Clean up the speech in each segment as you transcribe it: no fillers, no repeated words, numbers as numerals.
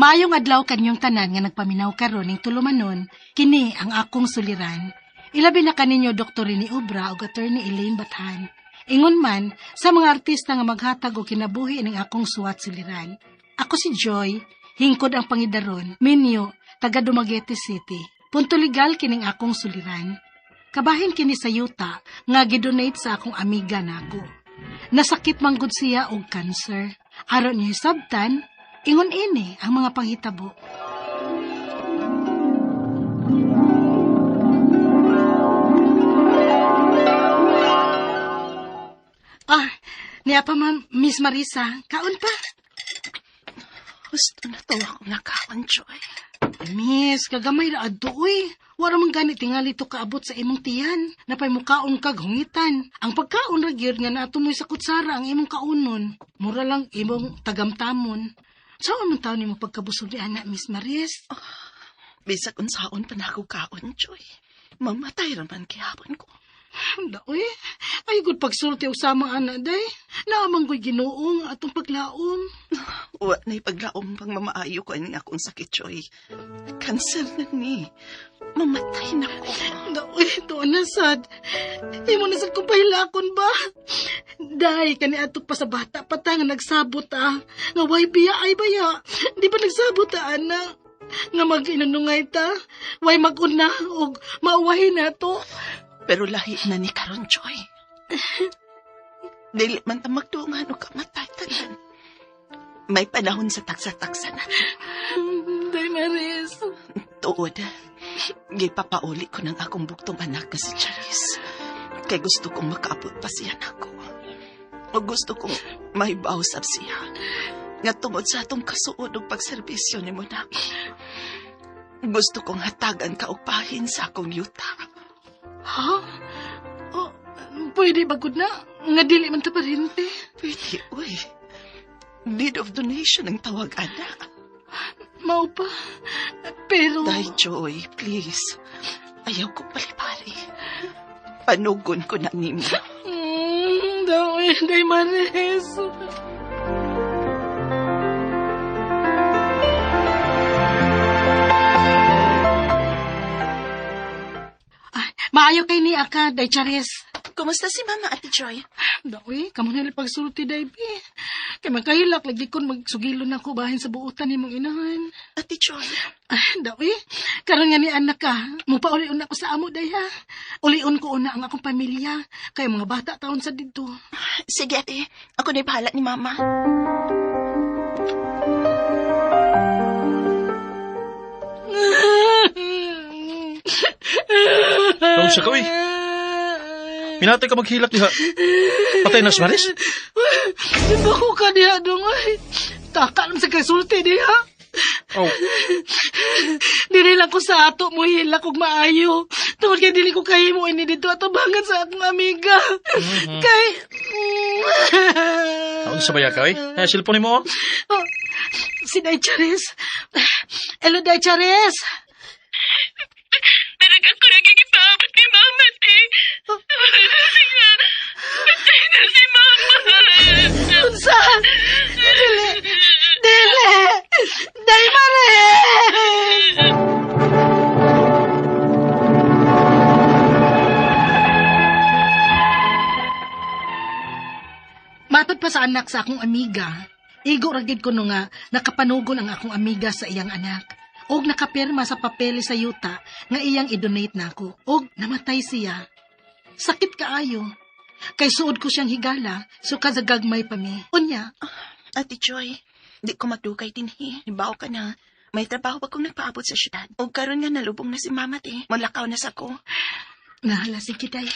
Maayong adlaw kanyong tanan nga nagpaminaw karon ning tulumanon, kini ang akong suliran. Ilabi na kaninyo Dr. Rini Ubra ug Attorney Elaine Bathan. Ingon man sa mga artista nga maghatag og kinabuhi ning akong suwat suliran. Ako si Joy, hingkod ang pangidaron, Minyo, taga Dumaguete City. Punto legal kining akong suliran. Kabahin kini sa yuta nga gidonate sa akong amiga nako. Nasakit man gud siya og cancer. Aron niya sabtan, ingon ini ang mga panghitabo. Niya pa Miss Marisa, kaon pa? Gusto na to akong nakaon, Joy. Miss, kagamay na adoy. Wala man ganit tingali to kaabot sa imong tiyan. Napay mo kaon kag hungitan. Ang pagkaon ra gyud nga naatumoy sa kutsara ang imong kaunon. Mura lang imong tagamtamon. Saan man taon nimo pagkabusog ni anak, Miss Maris? Bisag unsaon pa na ako kaon, Joy. Mamatay raman kihapon ko. Daoy, ay gud pagsulti usama ana day. Naamang ko'y Ginoo nga atong paglaom. Wa na'y paglaom pang mamaayo ko ang akong sakit, Joy. Cancer na ni. Mamatay na ko. Daoy, doon na sad. Imo na sad kong pahilakon ba? Day, kani ato pa sa bata patang nagsabot Nga way biya ay baya. Di ba nagsabot anak? Nga mag-inunungay ta. Way mag-una o mauwahin na to. Pero lahi na ni karon, Joy. Dili man ta magtungan o kamatay tanan. May panahon sa taksa-taksa na. Day Maris. Tuod, gipapauli ko ng akong buktong anak na si Charis. Kay gusto kong makaabot pa siya nako. O gusto kong mahibausap siya. Nga tungod sa atong kasuod o pagserbisyo ni mo nako. Gusto kong hatagan ka upahin sa akong yuta. Ha? Oh, pwede ba gud na? Nga dili man ta parente? Pwede, uy. Need of donation ang tawag, anak. Mao pa. Pero... Day, Joy, please. Ayaw ko palipari. Panugon ko na nimo. Day Maris. Maayo kay ni Aka, Day Charis. Kumusta si Mama, Ate Joy? Dawi, kamo na pagsulti, Day Bi. Kaya magkahilak, lagi kon magsugilo na ko bahin sa buutan ni mong inahan. Ate Joy? Dawi, karon nga ni anak ka, mupauli-un na ko sa amo, Day ha. Uliun ko una ang akong pamilya, kaya mga bata taon sa dito. Sige, Ate. Ako na'y bahala ni Mama. Raw siya ka, uy. Minatay ka maghilak diha. Patay na si Maris? Di ba ko ka diha dong, ay? Taka lang sa kasulti diha. Oh. Dili lang ko sa ato mo hilak kog maayo. Tungod kay dili ko kahimo ini dito atubangan sa akong amiga. Kay... Ano sa baya ka, uy? Silpon mo, oh. Oh, si Day Charis. Hello, Day Charis. Talagang ko nagigipabot ni Mama, te. Patay na si Mama. Unsa? Dili! Day Maris! Matod pa sa anak sa akong amiga, igo ragid ko no nga nakapanugon ang akong amiga sa iyang anak. Og nakapirma sa papeles sa yuta nga iyang i-donate nako. Og namatay siya. Sakit kaayo. Kay suod ko siyang higala, so kazagagmay pa mi. Unya. Ate Joy, di ko magdugay din Ibaw ka na. May trabaho akong nagpaabot sa syudad. O karon nga nalubong na si Mama, te. Mulakaw na sa ko. Nahalasig kitay.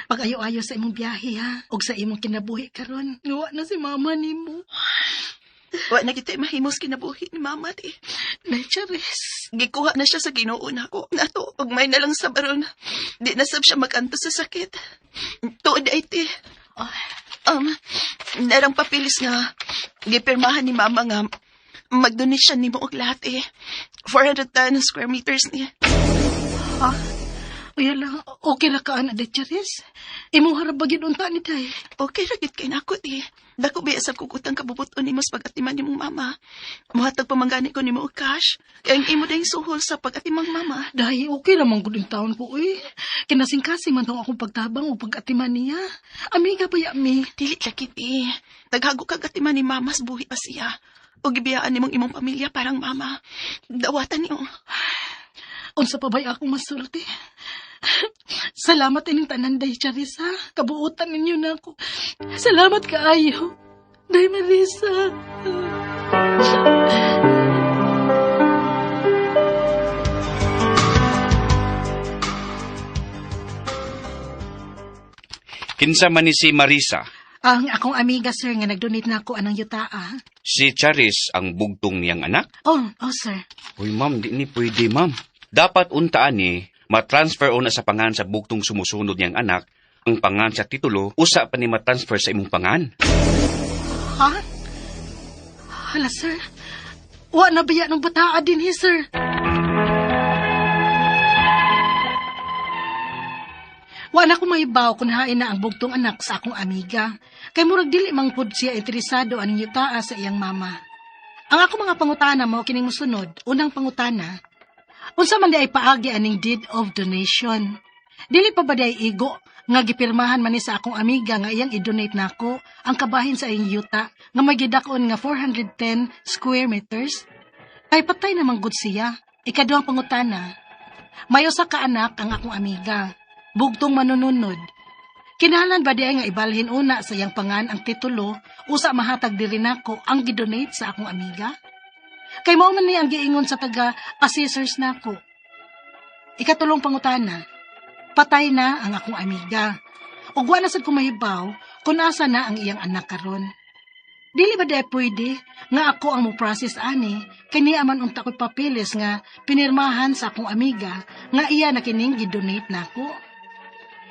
Pag-ayo-ayo sa imong biyahe ha. Og sa imong kinabuhi karon. Nuwa na si Mama nimo. Wa na kita mahimos kinabuhi ni Mama, te. Day Charis. Gikuha na siya sa Ginoo nako. Nato, ug may na lang sa baron. Di nasab siya makanto sa sakit. Tuod ay, te. Narang papilis nga gipirmahan ni Mama nga mag-donate siya nimo og lahat 410 square meters niya. Ha? Uy, hala, okay ra ka, anak de Charis. Imong harap ba unta ni day? Okay ra gid kay nako ti. Dako biya sa kukutang kabubuton nimo sa pag-atiman nimong mama. Muhatag pamanggani ko nimo og cash. Kay ang imo dayong suhol sa pag-atimang mama. Day, okay ra man gud ang taon ko, uy. Kinasing-kasing man tong akong pagtabang o pag-atiman niya. Amiga ba ya, mi? Dili lakit eh. Naghago kag atiman ni mama sa buhi pa siya. O gibiyaan nimong imong pamilya parang mama. Dawatan niyo. Unsa pa ba'y akong masulti? Salamat ining tanan, day Charis, ha? Kabuutan ninyo na ako. Salamat kaayo. Day Marisa. Kinsa man ni si Marisa? Ang akong amiga, sir, nga nag-donate na ako anang yutaa. Si Charis ang bugtong niyang anak? Oh, sir. Uy, ma'am, di ni pwede, ma'am. Dapat untaan ni matransfer una sa pangan sa bugtong sumusunod niyang anak, ang pangan sa titulo, usa pa ni matransfer sa imong pangan. Ha? Hala, sir. Wa na baya ng bataa din, sir. Wa na ko maibaw kung hain na ang bugtong anak sa akong amiga. Kay murag dili mangpud siya interesado aning yutaa sa iyang mama. Ang ako mga pangutana mo kining mosunod. Unang pangutana, unsa man di ay paagi aning deed of donation? Dili pa ba di ay igo nga gipirmahan man ni sa akong amiga nga iyang i-donate nako ang kabahin sa iyang yuta nga magidakon nga 410 square meters? Kay patay namang gud siya. Ikaduhang pangutana, may usa ka anak ang akong amiga. Bugtong manununod. Kinahanglan ba diay nga ibalhin una sa iyang pangan ang titulo usa mahatag diri nako ang gidonate sa akong amiga? Kay mao man ni ang giingon sa taga-assessors nako. Ikatulong pangutana, patay na ang akong amiga. Ug wala sad ko mahibaw kung asa na ang iyang anak karon. Dili ba diay pwede nga ako ang mo-process ani kay niya man unta ko'y papeles nga pinirmahan sa akong amiga nga iya na kining gidonate nako?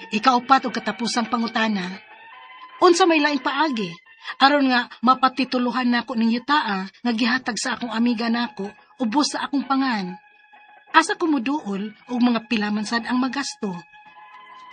Ikaupat og katapusang pangutana, unsa may laing paagi aron nga mapatituluhan nako ning yutaa nga gihatag sa akong amiga nako ubos sa akong pangan? Asa ko moduol og mga pilaman sad ang magasto?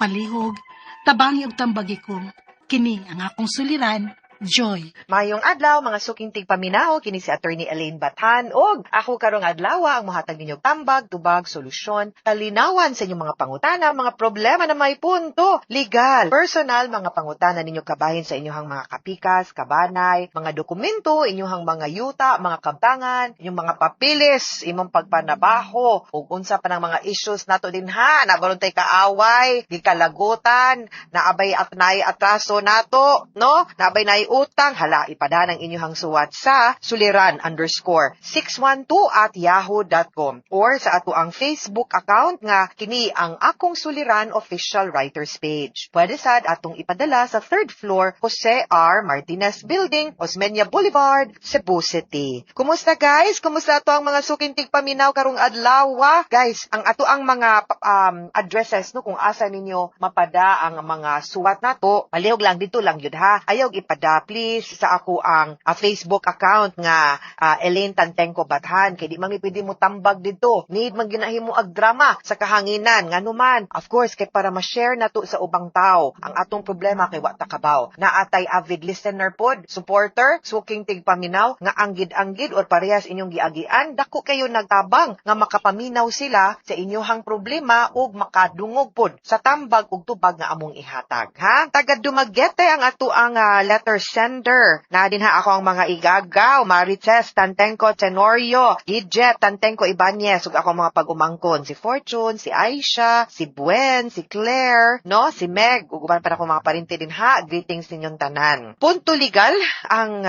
Palihog, tabangi og tambagi ko. Kini ang akong suliran, Joy. Mayong adlaw, mga suking tigpaminaw, kini si Attorney Elaine Bathan, og ako karong adlaw ang mohatag ninyo tambag, tubag, solusyon, kalinawan sa inyong mga pangutana, mga problema na may punto, legal, personal, mga pangutana ninyo kabahin sa inyong mga kapikas, kabanay, mga dokumento, inyong mga yuta, mga kabtangan, inyong mga papilis, imong pagpanabaho, ug unsa pa ng mga issues nato din ha, nabaron tay kaaway, di kalagutan, naabay at nay atraso nato, no? Naabay nay utang, hala, ipadaan ang inyong suwat sa suliran_612@yahoo.com or sa ato ang Facebook account nga kini ang Akong Suliran Official Writers Page. Pwede sad atong ipadala sa 3rd floor Jose R. Martinez Building, Osmeña Boulevard, Cebu City. Kumusta guys? Kumusta ato ang mga suking tigpaminaw karong adlaw? Guys, ang ato ang mga addresses no kung asa ninyo mapada ang mga suwat nato, palihog lang dito lang yun ha. Ayaw ipada please sa ako ang Facebook account nga Elaine Tantengco Bathan. Kay di man pwede mo tambag dito. Need man ginahimo ag drama sa kahanginan. Nga numan, of course, kay para ma-share nato sa ubang tao ang atong problema kay wa ta kabaw. Naatay avid listener pod, supporter, suking tigpaminaw, nga anggid-anggid or parehas inyong giagian, dako kayo nagtabang nga makapaminaw sila sa inyohang problema ug makadungog pod sa tambag ug tubag nga among ihatag. Ha? Tagad dumagete ang ato ang letter sender. Na din ha ako ang mga igagaw, Marites Tantengco Tenorio, Gidjet Tantengco Ibanez, ug ako ang mga pag-umangkon, si Fortune, si Aisha, si Buen, si Claire, no, si Meg, ug uban pa ako mga parinti din ha. Greetings ninyong tanan. Punto legal, ang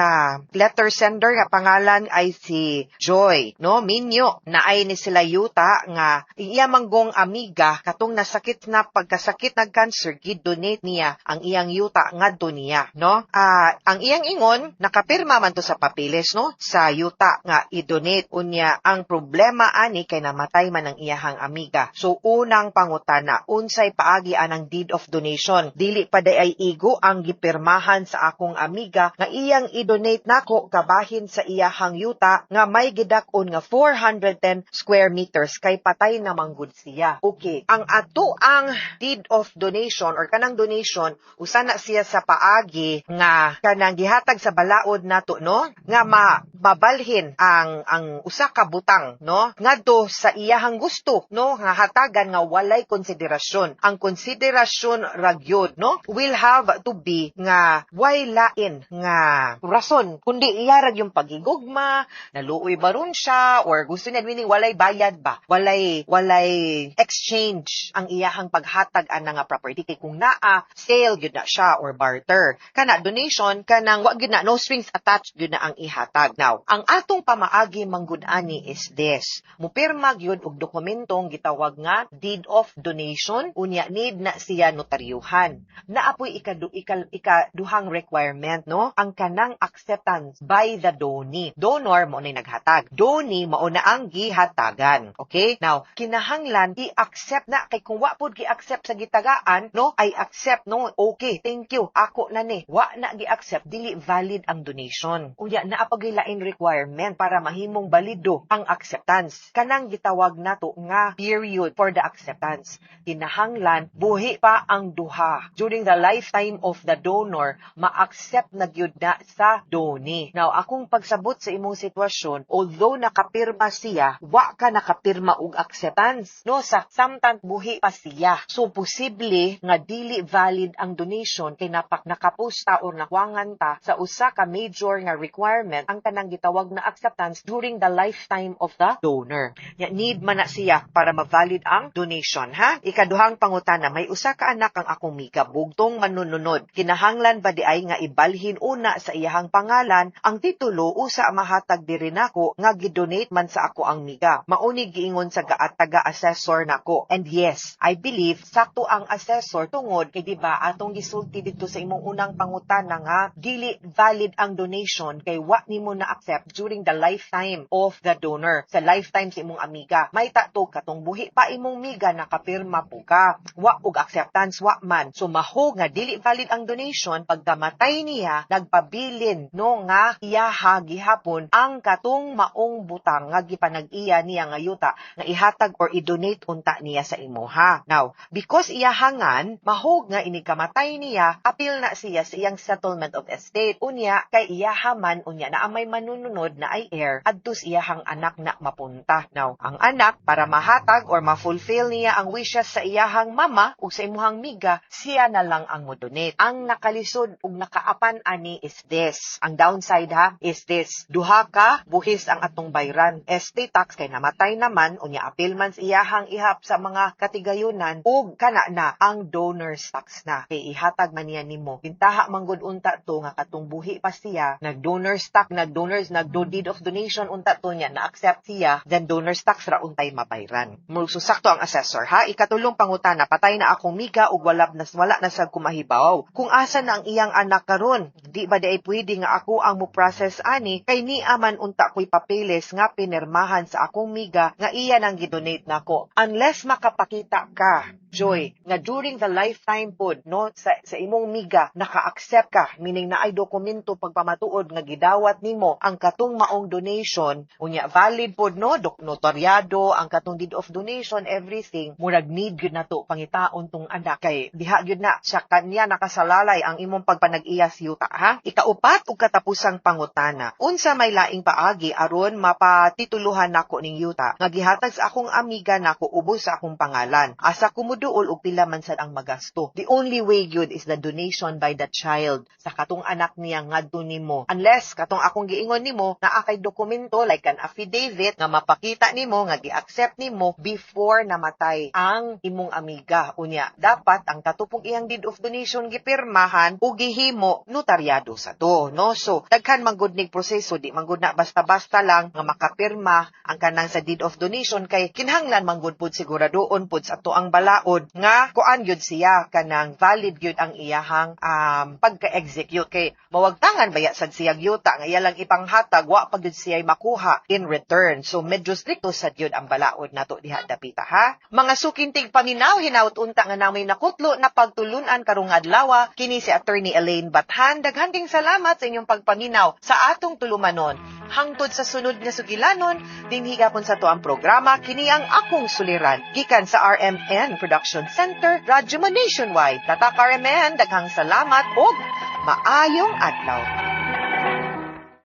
letter sender nga pangalan ay si Joy, no, Minyo, na ay ni sila yuta nga iya manggong amiga katong nasakit na pagkasakit na cancer, gid-donate niya ang iyang yuta ngadto niya, no? that ang iyang ingon nakapirma man to sa papeles no sa yuta nga i-donate unya. Ang problema ani kay namatay man ang iyahang amiga. So unang pangutana, unsay paagi anang deed of donation? Dili pa day ay igo ang gipirmahan sa akong amiga nga iyang i-donate nako kabahin sa iyahang yuta nga may gidak-on nga 410 square meters kay patay na manggod siya. Okay, ang ato ang deed of donation or kanang donation usa na siya sa paagi nga kanang gihatag sa balaod nato no nga mabalhin ang usa ka butang no ngadto sa iyahang gusto no nga hatagan nga walay konsiderasyon. Ang konsiderasyon ra gyud no will have to be nga way lain nga rason kundi iya ra yung pagigugma, naluoy ba ron siya or gusto niya meaning walay bayad ba, walay exchange ang iyahang paghatag ana nga property kay kung naa sale gyud na siya or barter kana donation kanang wa gyud na no strings attached gyud na ang ihatag. Now ang atong pamaagi manggud ani is this, mupirma gyud og dokumentong gitawag nga deed of donation unya need na siya notaryuhan. Naapoy ikaduhang requirement no ang kanang acceptance by the donee. Donor mo na naghatag, donee mao na ang gihatagan. Okay, now kinahanglan i-accept na kay kung wa pud gi-accept sa gitagaan no ay accept no okay thank you ako na ni wa na gi-accept dili valid ang donation. Unya naa pa lain requirement para mahimong balido ang acceptance. Kanang gitawag nato nga period for the acceptance. Kinahanglan buhi pa ang duha during the lifetime of the donor ma-accept na gyud na sa donee. Now akong pagsabot sa imong sitwasyon, although nakapirma siya, wa ka nakapirma og acceptance no sa samtang buhi pa siya. So posible nga dili valid ang donation kay nakaposta or nakuwangan ta sa usa ka major nga requirement ang kanang gitawag na acceptance during the lifetime of the donor. Need man na siya para ma-valid ang donation ha. Ikaduhang pangutana, may usa ka anak ang akong miga bugtong manununod. Kinahanglan ba di ay nga ibalhin una sa iyahang pangalan ang titulo usa mahatag diri nako nga gidonate man sa ako ang miga. Mauni giingon sa taga-assessor nako. And yes, I believe sakto ang assessor tungod kay di ba atong gisulti dito sa imong unang pangutana nga dili valid ang donation kay wa nimo na accept during the lifetime of the donor. Sa lifetime sa imong amiga, may tato katong buhi pa imong miga nakapirma po ka. Wa og acceptance wa man. So maho nga dili valid ang donation pagkamatay niya nagpabilin no nga iyaha gihapon ang katong maong butang nga gipanag-iya niya nga yuta nga ihatag or i-donate unta niya sa imuha. Now, because iyahangan mahog nga inikamatay niya, appeal na siya sa iyang settlement of estate. Unya kay iyahaman unya na amay manununod na ay heir adto sa iyahang anak na mapunta. Now, ang anak para mahatag or ma-fulfill niya ang wishes sa iyahang mama ug sa imuhang miga, siya na lang ang mo-donate. Ang nakalisod ug nakaapan ani is this. Ang downside ha is this. Duha ka buhis ang atong bayran. Estate tax kay namatay naman unya appeal man sa iyahang ihap sa mga katigayunan ug kana na ang donors tax na. Kay ihatag man niya nimo. Bintaha manggod unta to nga katong buhi pa siya, nag-donors tax, nag-deed of donation unta to niya, na-accept siya, then donors tax ra untay mabayran. Susakto ang assessor ha. Ikatulong pangutana, patay na akong miga ug wala na sa kumahibaw. Kung asa na ang iyang anak karon, di ba di ay pwede nga ako ang mo-process ani kay ni aman unta ko'y papeles nga pinirmahan sa akong miga nga iya nang gidonate nako. Unless makapakita ka, Joy, nga during the lifetime pod no sa imong miga naka-accept ka, meaning na ay dokumento pagpamatuod nga gidawat nimo ang katong maong donation, unya valid pod no, notaryado ang katong deed of donation, everything, murag need gyud nato pangitaon tong anak kay diha gyud na siya kanya nakasalalay ang imong pagpanag-iya yuta ha. Ikaupat ug katapusang pangutana, unsa may laing paagi aron mapatituluhan nako ning yuta nga gihatag sa akong amiga nako ubos sa akong pangalan, asa ko duol og pila man sad ang magasto. The only way gyud is the donation by the child sa katong anak niya ngadto nimo. Unless katong akong giingon nimo naa kay dokumento like an affidavit nga mapakita nimo nga gi-accept nimo before namatay ang imong amiga. Unya dapat ang katupong iyang deed of donation gipirmahan ug gihimo notaryado sa to no. So daghan manggod ning proseso, di manggod na basta-basta lang nga makapirma ang kanang sa deed of donation kay kinahanglan manggod pud siguradoon pud sa to ang balaod pod nga kuan gyud siya kanang valid gyud ang iyahang pagka-execute kay mawagtangan baya sad siya yuta nga iya lang ipanghatag wa pa gyud siya makuha in return. So medyo stricto sad gyud ang balaod nato diha dapita ha. Mga sukintig paminaw hinaut unta nga namay nakutlo na pagtulunan karong adlaw kini si Attorney Elaine Bathan. Daghan ding salamat sa inyong pagpaminaw sa atong tulumanon. Hangtod sa sunod nga sugilanon, dinhi gapon sa to ang programa kini ang akong suliran gikan sa RMN Production Center, Radyo Man Nationwide. Tatak RMN, daghang salamat ug maayong adlaw.